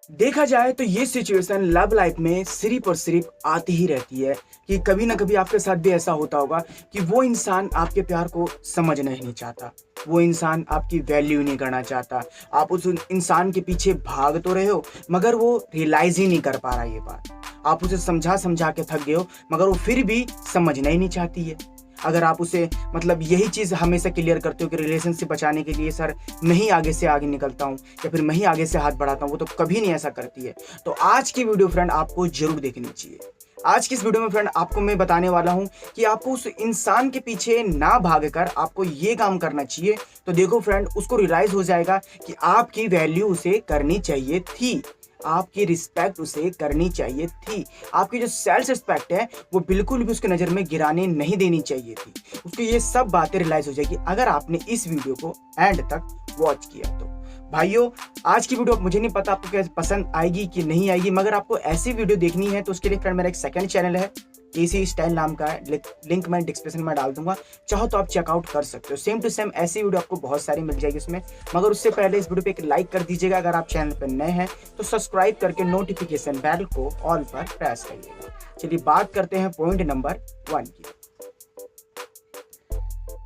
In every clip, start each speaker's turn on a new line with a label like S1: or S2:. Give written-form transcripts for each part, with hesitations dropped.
S1: देखा जाए तो ये सिचुएशन लव लाइफ में सिर्फ और सिर्फ आती ही रहती है कि कभी ना कभी आपके साथ भी ऐसा होता होगा कि वो इंसान आपके प्यार को समझना ही नहीं चाहता। वो इंसान आपकी वैल्यू नहीं करना चाहता। आप उस इंसान के पीछे भाग तो रहे हो मगर वो रियलाइज ही नहीं कर पा रहा ये बात। आप उसे समझा समझा के थक गए हो मगर वो फिर भी समझना ही नहीं चाहती है। अगर आप उसे मतलब यही चीज़ हमेशा क्लियर करते हो कि रिलेशनशिप बचाने के लिए सर मैं ही आगे से आगे निकलता हूँ या फिर मैं ही आगे से हाथ बढ़ाता हूँ, वो तो कभी नहीं ऐसा करती है। तो आज की वीडियो फ्रेंड आपको जरूर देखनी चाहिए। आज की इस वीडियो में फ्रेंड आपको मैं बताने वाला हूँ कि आपको उस इंसान के पीछे ना भागकर आपको ये काम करना चाहिए। तो देखो फ्रेंड, उसको रियलाइज हो जाएगा कि आपकी वैल्यू उसे करनी चाहिए थी, आपकी रिस्पेक्ट उसे करनी चाहिए थी, आपकी जो सेल्फ रिस्पेक्ट है वो बिल्कुल भी उसके नज़र में गिराने नहीं देनी चाहिए थी। उसको ये सब बातें रियलाइज हो जाएगी अगर आपने इस वीडियो को एंड तक वॉच किया तो। भाइयों, आज की वीडियो मुझे नहीं पता आपको कैसे पसंद आएगी कि नहीं आएगी, मगर आपको ऐसी वीडियो देखनी है तो उसके लिए फ्रेंड मेरा एक सेकंड चैनल है, केसी स्टाइल नाम का है। लिंक मैं डिस्क्रिप्शन में डाल दूंगा, चाहो तो आप चेकआउट कर सकते हो। सेम टू सेम ऐसी वीडियो आपको बहुत सारी मिल जाएगी उसमें। मगर उससे पहले इस वीडियो पे एक लाइक कर दीजिएगा। अगर आप चैनल पर नए हैं तो सब्सक्राइब करके नोटिफिकेशन बेल को ऑल पर प्रेस करिएगा। चलिए बात करते हैं पॉइंट नंबर 1 की।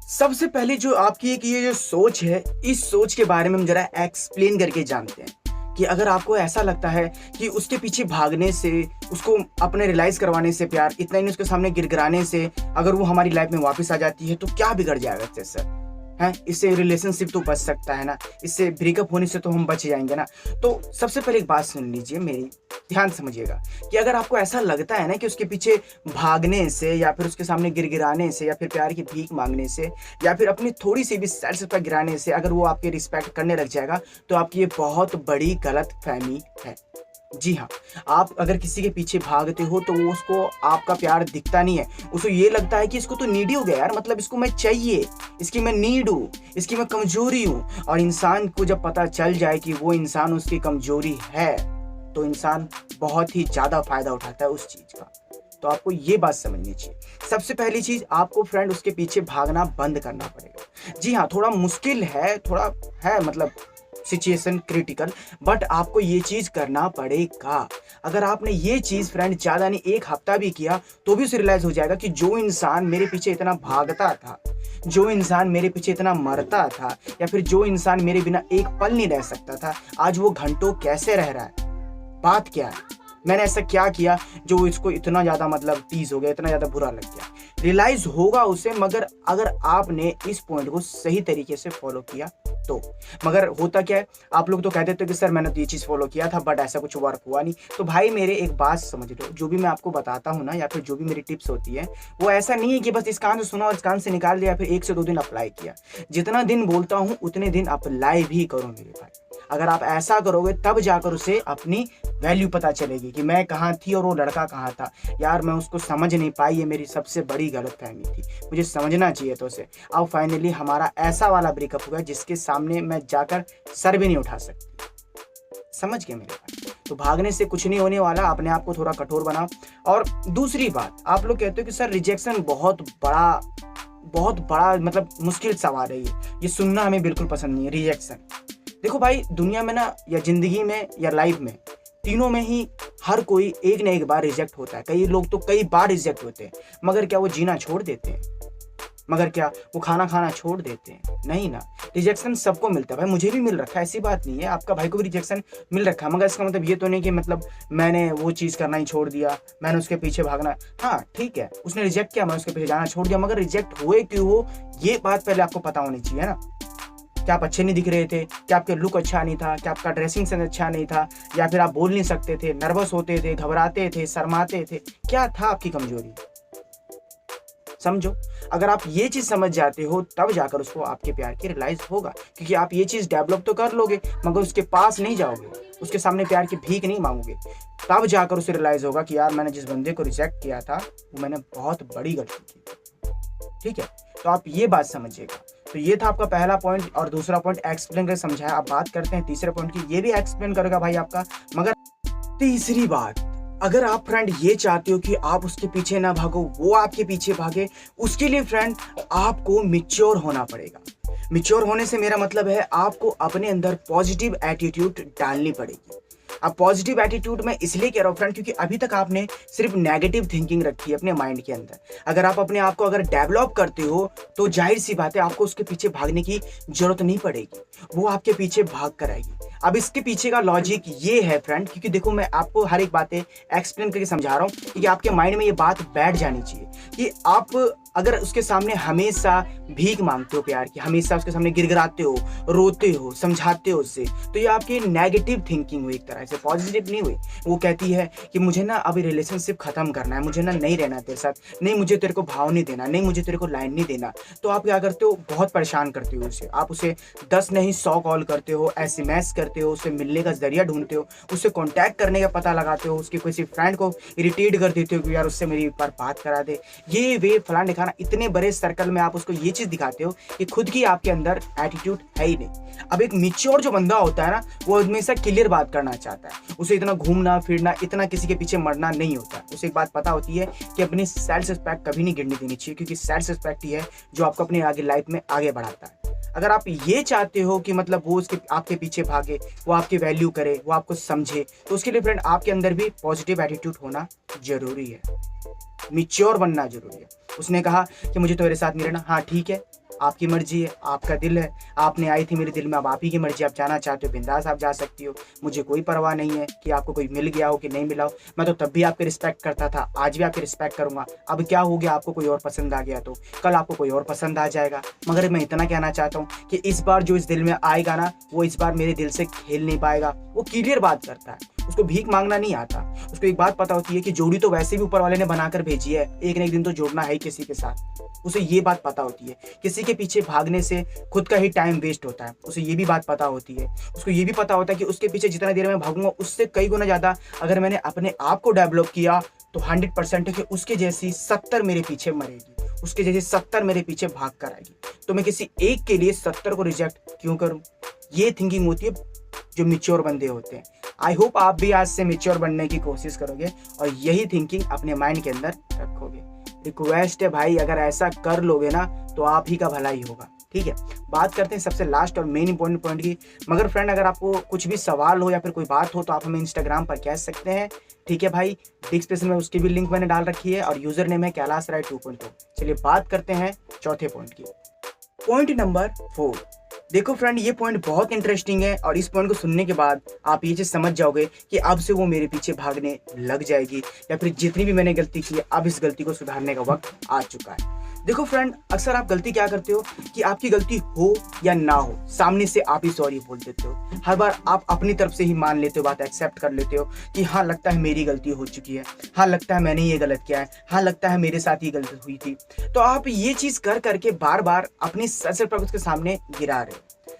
S1: सबसे पहले जो आपकी एक ये जो सोच है, इस सोच के बारे में हम जरा एक्सप्लेन करके जानते हैं कि अगर आपको ऐसा लगता है कि उसके पीछे भागने से, उसको अपने रियलाइज करवाने से, प्यार इतना ही उसके सामने गिड़गिड़ाने से अगर वो हमारी लाइफ में वापस आ जाती है तो क्या बिगड़ जाएगा इससे सर? हैं, इससे रिलेशनशिप तो बच सकता है ना, इससे ब्रेकअप होने से तो हम बच जाएंगे ना। तो सबसे पहले एक बात सुन लीजिए मेरी, ध्यान समझिएगा कि अगर आपको ऐसा लगता है ना कि उसके पीछे भागने से या फिर उसके सामने गिड़गिड़ाने से या फिर प्यार की भीख मांगने से या फिर अपनी थोड़ी सी भी सेल्फ रिस्पेक्ट गिराने से अगर वो आपकी रिस्पेक्ट करने लग जाएगा तो आपकी ये बहुत बड़ी गलत फहमी है। जी हाँ, आप अगर किसी के पीछे भागते हो तो वो उसको आपका प्यार दिखता नहीं है, उसको ये लगता है कि इसको तो नीडी हो गया यार, मतलब इसको मैं चाहिए, इसकी मैं नीड हूँ, इसकी मैं कमजोरी हूँ। और इंसान को जब पता चल जाए कि वो इंसान उसकी कमजोरी है तो इंसान बहुत ही ज़्यादा फायदा उठाता है उस चीज़ का। तो आपको ये बात समझनी चाहिए। सबसे पहली चीज़, आपको फ्रेंड उसके पीछे भागना बंद करना पड़ेगा। जी हाँ, थोड़ा मुश्किल है, थोड़ा है मतलब सिचुएशन क्रिटिकल, बट आपको ये चीज़ करना पड़ेगा। अगर आपने ये चीज़ फ्रेंड ज़्यादा नहीं 1 हफ्ता भी किया तो भी उसे रियलाइज़ हो जाएगा कि जो इंसान मेरे पीछे इतना भागता था, जो इंसान मेरे पीछे इतना मरता था या फिर जो इंसान मेरे बिना एक पल नहीं रह सकता था, आज वो घंटों कैसे रह रहा है। बात क्या है, मैंने ऐसा क्या किया जो इसको इतना ज़्यादा मतलब टीज हो गया, इतना ज़्यादा बुरा लग गया। रियलाइज होगा उसे, मगर अगर आपने इस पॉइंट को सही तरीके से फॉलो किया तो। मगर होता क्या है, आप लोग तो कहते थे कि सर मैंने तो ये चीज़ फॉलो किया था बट ऐसा कुछ वर्क हुआ नहीं। तो भाई मेरे एक बात समझ लो, जो भी मैं आपको बताता हूँ ना या फिर जो भी मेरी टिप्स होती है वो ऐसा नहीं है कि बस इस कान से सुना और इस कान से निकाल दिया फिर 1 से 2 दिन अप्लाई किया। जितना दिन बोलता हूँ उतने दिन अप्लाई भी करो मेरे भाई। अगर आप ऐसा करोगे तब जाकर उसे अपनी वैल्यू पता चलेगी कि मैं कहाँ थी और वो लड़का कहाँ था। यार मैं उसको समझ नहीं पाई, ये मेरी सबसे बड़ी गलतफहमी थी, मुझे समझना चाहिए तो उसे। अब फाइनली हमारा ऐसा वाला ब्रेकअप हुआ जिसके सामने मैं जाकर सर भी नहीं उठा सकती। समझ गए मेरे भाई? तो भागने से कुछ नहीं होने वाला, अपने आप को थोड़ा कठोर बनाओ। और दूसरी बात, आप लोग कहते हो कि सर रिजेक्शन बहुत बड़ा मतलब मुश्किल सवाल है, ये सुनना हमें बिल्कुल पसंद नहीं है रिजेक्शन। देखो भाई, दुनिया में ना या जिंदगी में या लाइफ में, तीनों में ही हर कोई एक न एक बार रिजेक्ट होता है। कई लोग तो कई बार रिजेक्ट होते हैं, मगर क्या वो जीना छोड़ देते हैं? मगर क्या वो खाना खाना छोड़ देते हैं? नहीं ना। रिजेक्शन सबको मिलता है भाई, मुझे भी मिल रखा है, ऐसी बात नहीं है। आपका भाई को भी रिजेक्शन मिल रखा है, मगर इसका मतलब ये तो नहीं कि मतलब मैंने वो चीज़ करना ही छोड़ दिया, मैंने उसके पीछे भागना। हाँ ठीक है, उसने रिजेक्ट किया, मैं उसके पीछे जाना छोड़ दिया, मगर रिजेक्ट हुए क्यों हो ये बात पहले आपको पता होनी चाहिए ना। क्या आप अच्छे नहीं दिख रहे थे? क्या आपके लुक अच्छा नहीं था? क्या आपका ड्रेसिंग सेंस अच्छा नहीं था? या फिर आप बोल नहीं सकते थे, नर्वस होते थे, घबराते थे, शर्माते थे? क्या था आपकी कमजोरी? समझो, अगर आप ये चीज़ समझ जाते हो तब जाकर उसको आपके प्यार की रियलाइज होगा, क्योंकि आप ये चीज़ डेवलप तो कर लोगे मगर उसके पास नहीं जाओगे, उसके सामने प्यार की भीख नहीं मांगोगे। तब जाकर उसे रियलाइज होगा कि यार मैंने जिस बंदे को रिजेक्ट किया था वो मैंने बहुत बड़ी गलती की। ठीक है, तो आप ये बात समझिएगा। तो ये था आपका पहला पॉइंट। और दूसरा पॉइंट एक्सप्लेन कर समझाया। अब बात करते हैं तीसरे पॉइंट की, ये भी एक्सप्लेन करेगा भाई आपका। मगर तीसरी बात, अगर आप फ्रेंड ये चाहते हो कि आप उसके पीछे ना भागो, वो आपके पीछे भागे, उसके लिए फ्रेंड आपको मैच्योर होना पड़ेगा। मैच्योर होने से मेरा मतलब है आपको अपने अंदर पॉजिटिव एटीट्यूड डालनी पड़ेगी। अब पॉजिटिव एटीट्यूड मैं इसलिए कह रहा हूँ फ्रेंड, क्योंकि अभी तक आपने सिर्फ नेगेटिव थिंकिंग रखी है अपने माइंड के अंदर। अगर आप अपने आप को अगर डेवलप करते हो तो जाहिर सी बात है आपको उसके पीछे भागने की जरूरत नहीं पड़ेगी, वो आपके पीछे भाग कर आएगी। अब इसके पीछे का लॉजिक ये है फ्रेंड, क्योंकि देखो मैं आपको हर एक बातें एक्सप्लेन करके समझा रहा हूँ, क्योंकि आपके माइंड में ये बात बैठ जानी चाहिए कि आप अगर उसके सामने हमेशा भीख मांगते हो प्यार की, हमेशा उसके सामने गिड़गिड़ाते हो, रोते हो, समझाते हो उससे, तो ये आपकी नेगेटिव थिंकिंग हुई, एक तरह से पॉजिटिव नहीं हुई। वो कहती है कि मुझे ना अभी रिलेशनशिप खत्म करना है, मुझे ना नहीं रहना तेरे साथ, नहीं मुझे तेरे को भाव नहीं देना, नहीं मुझे तेरे को लाइन नहीं देना। तो आप क्या करते हो, बहुत परेशान करते हो उसे, आप उसे 10 नहीं 100 कॉल करते हो, SMS करते हो, उससे मिलने का जरिया ढूंढते हो, उससे कॉन्टैक्ट करने का पता लगाते हो, उसके किसी फ्रेंड को इरिटेट कर देते हो कि यार उससे मेरी एक बार बात करा दे, ये वे फलाना दिखाना। इतने बड़े सर्कल में आप उसको ये चीज दिखाते हो कि खुद की आपके अंदर एटीट्यूड है ही नहीं। अब एक मैच्योर जो बंदा होता है ना, वो हमेशा क्लियर बात करना चाहता है, उसे इतना घूमना फिरना, इतना किसी के पीछे मरना नहीं होता। उसे एक बात पता होती है कि अपनी सेल्फ रिस्पेक्ट कभी नहीं गिरने देनी चाहिए, क्योंकि सेल्फ रिस्पेक्ट ही है जो आपको अपने आगे लाइफ में आगे बढ़ाता है। अगर आप ये चाहते हो कि मतलब वो उसके आपके पीछे भागे, वो आपकी वैल्यू करे, वो आपको समझे, तो उसके लिए फ्रेंड आपके अंदर भी पॉजिटिव एटीट्यूड होना जरूरी है, मैच्योर बनना जरूरी है। उसने कहा कि मुझे तो मेरे साथ नहीं रहना, हाँ ठीक है, आपकी मर्जी है, आपका दिल है, आपने आई थी मेरे दिल में, अब आप ही की मर्जी, आप जाना चाहते हो बिंदास आप जा सकती हो, मुझे कोई परवाह नहीं है कि आपको कोई मिल गया हो कि नहीं मिला हो। मैं तो तब भी आपकी रिस्पेक्ट करता था, आज भी आपकी रिस्पेक्ट करूंगा। अब क्या हो गया, आपको कोई और पसंद आ गया तो कल आपको कोई और पसंद आ जाएगा। मगर मैं इतना कहना चाहता हूँ कि इस बार जो इस दिल में आएगा ना, वो इस बार मेरे दिल से खेल नहीं पाएगा। वो क्लियर बात करता है, उसको भीख मांगना नहीं आता, उसको एक बात पता होती है कि जोड़ी तो वैसे भी ऊपर वाले ने बनाकर भेजी है, एक न एक दिन तो जोड़ना है किसी के साथ। उसे ये बात पता होती है, किसी के पीछे भागने से खुद का ही टाइम वेस्ट होता है। उसे ये भी बात पता होती है, उसको ये भी पता होता है कि उसके पीछे जितना देर में भागूंगा उससे कई गुना ज्यादा अगर मैंने अपने आप को डेवलप किया तो 100% है कि उसके जैसी 70 मेरे पीछे मरेगी, उसके जैसी 70 मेरे पीछे भाग कर आएगी। तो मैं किसी एक के लिए 70 को रिजेक्ट क्यों करूं? ये थिंकिंग होती है जो मैच्योर बंदे होते हैं। आई होप आप भी आज से मैच्योर बनने की कोशिश करोगे और यही थिंकिंग अपने माइंड के अंदर रखोगे। रिक्वेस्ट है भाई, अगर ऐसा कर लोगे ना तो आप ही का भला ही होगा। ठीक है, बात करते हैं सबसे लास्ट और मेन इंपॉर्टेंट पॉइंट की। मगर फ्रेंड अगर आपको कुछ भी सवाल हो या फिर कोई बात हो तो आप हमें इंस्टाग्राम पर कह सकते हैं। ठीक है भाई, डिस्क्रिप्शन में उसकी भी लिंक मैंने डाल रखी है और यूजर नेम है कैलाश राय 2.0। चलिए बात करते हैं चौथे पॉइंट की। Point number 4। देखो फ्रेंड, ये पॉइंट बहुत इंटरेस्टिंग है और इस पॉइंट को सुनने के बाद आप ये चीज समझ जाओगे कि अब से वो मेरे पीछे भागने लग जाएगी, या फिर जितनी भी मैंने गलती की है अब इस गलती को सुधारने का वक्त आ चुका है। देखो फ्रेंड, अक्सर आप गलती क्या करते हो कि आपकी गलती हो या ना हो, सामने से आप ही सॉरी बोल देते हो। हर बार आप अपनी तरफ से ही मान लेते हो, बात एक्सेप्ट कर लेते हो कि हाँ लगता है मेरी गलती हो चुकी है, हाँ लगता है मैंने ये गलत किया है, हाँ लगता है मेरे साथ ये गलती हुई थी। तो आप ये चीज कर करके बार बार अपनी सर पर उसके सामने गिरा रहे हो।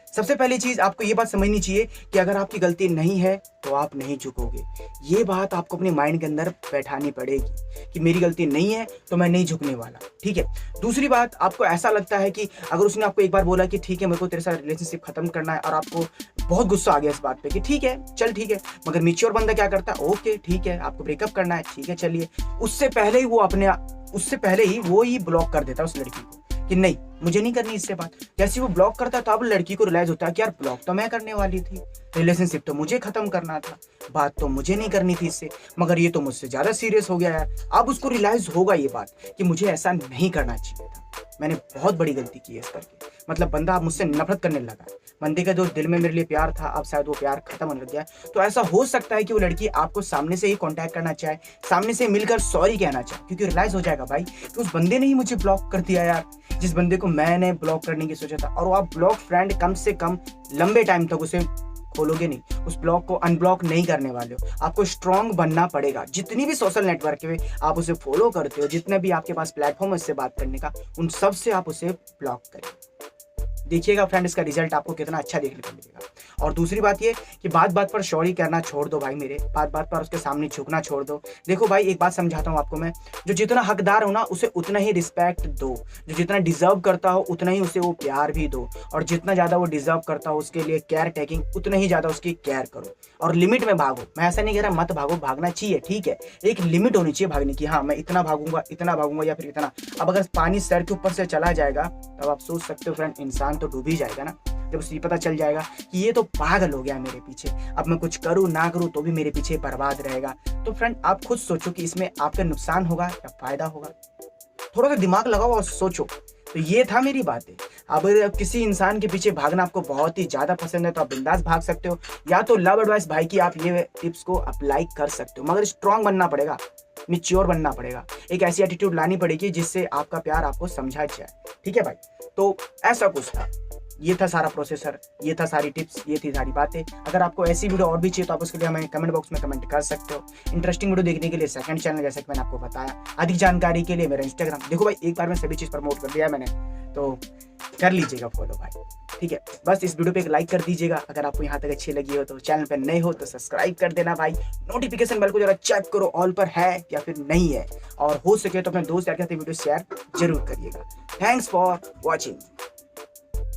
S1: सबसे पहली चीज आपको ये बात समझनी चाहिए कि अगर आपकी गलती नहीं है तो आप नहीं झुकोगे। ये बात आपको अपने माइंड के अंदर बैठानी पड़ेगी कि मेरी गलती नहीं है तो मैं नहीं झुकने वाला। ठीक है, दूसरी बात, आपको ऐसा लगता है कि अगर उसने आपको एक बार बोला कि ठीक है मेरे को तेरे साथ रिलेशनशिप खत्म करना है और आपको बहुत गुस्सा आ गया इस बात पे कि ठीक है चल ठीक है, मगर मैच्योर बंदा क्या करता है, ओके ठीक है आपको ब्रेकअप करना है, ठीक है चलिए, उससे पहले ही वो ही ब्लॉक कर देता है उस लड़की को कि नहीं मुझे नहीं करनी इससे बात। जैसे वो ब्लॉक करता है तो अब लड़की को रियलाइज होता है कि यार ब्लॉक तो मैं करने वाली थी, रिलेशनशिप तो मुझे खत्म करना था, बात तो मुझे नहीं करनी थी इससे, मगर ये तो मुझसे ज्यादा सीरियस हो गया यार। अब उसको रियलाइज होगा ये बात कि मुझे ऐसा नहीं करना चाहिए था, मैंने बहुत बड़ी गलती की है इस करके। मतलब बंदा अब मुझसे नफरत करने लगा, बंदे का जो दिल में मेरे लिए प्यार था अब शायद वो प्यार खत्म होने लग गया। तो ऐसा हो सकता है कि वो लड़की आपको सामने से ही कांटेक्ट करना चाहे, सामने से मिलकर सॉरी कहना चाहे, क्योंकि रियलाइज हो जाएगा भाई कि उस बंदे ने ही मुझे ब्लॉक कर दिया यार, जिस बंदे को मैंने ब्लॉक करने की सोचा था। और वो आप ब्लॉक फ्रेंड कम से कम लंबे टाइम तक उसे खोलोगे नहीं, उस ब्लॉक को अनब्लॉक नहीं करने वाले हो। आपको स्ट्रांग बनना पड़ेगा। जितनी भी सोशल नेटवर्क पे आप उसे फॉलो करते हो, जितने भी आपके पास प्लेटफॉर्म है उससे बात करने का, उन सब से आप उसे ब्लॉक करें। देखिएगा फ्रेंड इसका रिजल्ट आपको कितना अच्छा देखने को मिलेगा। और दूसरी बात ये कि बात बात पर सॉरी करना छोड़ दो भाई मेरे, बात बात पर उसके सामने झुकना छोड़ दो। देखो भाई एक बात समझाता हूँ आपको मैं, जो जितना हकदार हो ना उसे उतना ही रिस्पेक्ट दो, जो जितना डिजर्व करता हो उतना ही उसे वो प्यार भी दो, और जितना ज़्यादा वो डिजर्व करता हो उसके लिए केयर टेकिंग उतना ही ज़्यादा उसकी केयर करो। और लिमिट में भागो, मैं ऐसा नहीं कह रहा मत भागो, भागना चाहिए ठीक है, एक लिमिट होनी चाहिए भागने की। हाँ मैं इतना भागूंगा या फिर इतना। अब अगर पानी सर के ऊपर से चला जाएगा तब आप सोच सकते हो फ्रेंड इंसान इंसान तो डूब ही जाएगा ना, जब उसे पता चल जाएगा कि ये तो पागल हो गया मेरे पीछे, अब मैं कुछ करूँ ना करूँ तो भी मेरे पीछे बर्बाद रहेगा। तो फ्रेंड आप खुद सोचो कि इसमें आपका नुकसान होगा या फायदा होगा, थोड़ा सा दिमाग लगाओ और सोचो। तो ये था मेरी बातें। अगर किसी इंसान के पीछे भागना आपको बहुत ही ज़्यादा पसंद है तो आप बिंदास भाग सकते हो, या तो लव एडवाइस भाई की आप ये टिप्स को अप्लाई कर सकते हो, मगर स्ट्रांग बनना पड़ेगा, मैच्योर बनना पड़ेगा, एक ऐसी एटीट्यूड लानी पड़ेगी जिससे आपका प्यार आपको समझा जाए। ठीक है भाई, तो ऐसा कुछ था, ये था सारा प्रोसेसर, ये था सारी टिप्स, ये थी सारी बातें। अगर आपको ऐसी वीडियो और भी चाहिए तो आप उसके लिए हमें कमेंट बॉक्स में कमेंट कर सकते हो। इंटरेस्टिंग वीडियो देखने के लिए सेकंड चैनल, जैसे कि मैंने आपको बताया। अधिक जानकारी के लिए मेरा इंस्टाग्राम, देखो भाई एक बार में सभी चीज़ प्रमोट कर दिया मैंने, तो कर लीजिएगा फॉलो भाई। ठीक है, बस इस वीडियो पे एक लाइक कर दीजिएगा। अगर आपको यहाँ तक अच्छी लगी हो तो चैनल पे नए हो तो सब्सक्राइब कर देना भाई। नोटिफिकेशन बेल को जरा चेक करो ऑल पर है या फिर नहीं है, और हो सके तो अपने दोस्त यार के साथ वीडियो शेयर जरूर करिएगा। Thanks for watching.